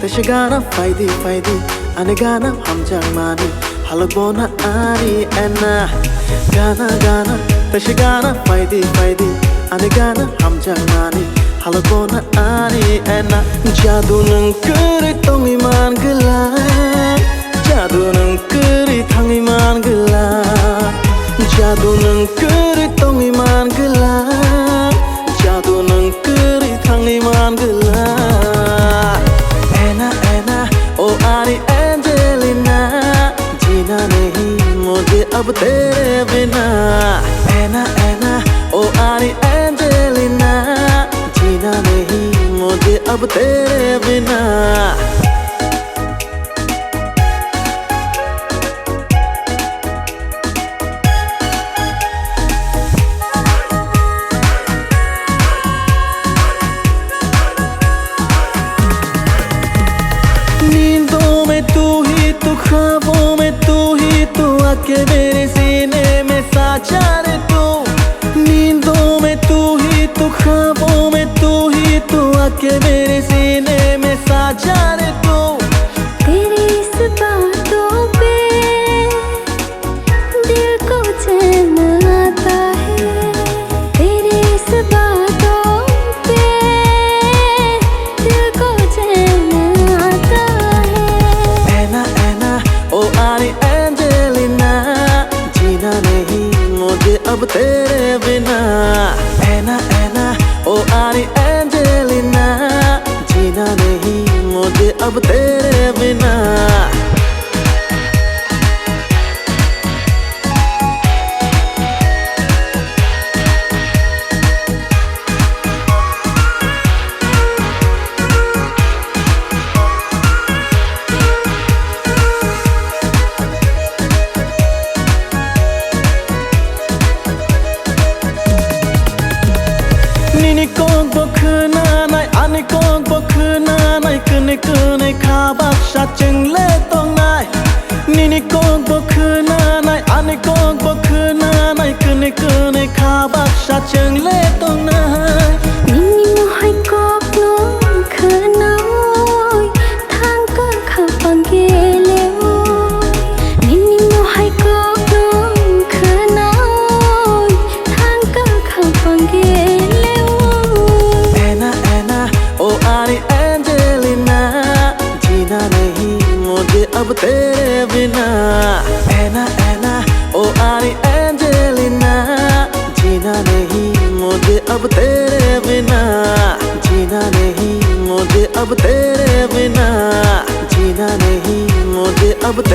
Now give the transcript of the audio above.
Tashigana faidi ane gana hamjang mani halakbona ari ena gana Tashigana faidi ane gana hamjang mani halakbona ari ena Jadu nang kuri tong iman gela Jadu nang kuri thang iman gela Jadu nang kuri tong iman gela Jadu nang kuri thang iman gela ओ आरी Angelina जीना नहीं मुझे अब तेरे बिना ऐना ओ आरी Angelina जीना नहीं मुझे अब तेरे बिना ख्वाबों में तू ही तू आके मेरे सीने में साचा रे तू नींदों में तू ही तू ख्वाबों में तू ही तू आके मेरे सीने में साचा रे तू तेरी इस बातों पे दिल को चैन आता है तेरी इस बातों पे दिल को चैन आता है ऐना ओ आरी एंजेलिना जीना नहीं मुझे अब तेरे बिना ऐना ओ आरी एंजेलिना जीना नहीं मुझे अब तेरे बिना Kong bokna nai ani kong bokna nai kene khabak sha cheng le tong nai nini kong bokna nai ani kong bokna nai kene khabak sha cheng le tong nai nini mo hai kok no khana oi thang ka khapang ge le nini mo hai kok no khana oi thang ka khapang ge अब तेरे बिना ऐना ओ आरी Angelina जीना नहीं मुझे अब तेरे बिना जीना नहीं मुझे अब तेरे बिना जीना नहीं मुझे अब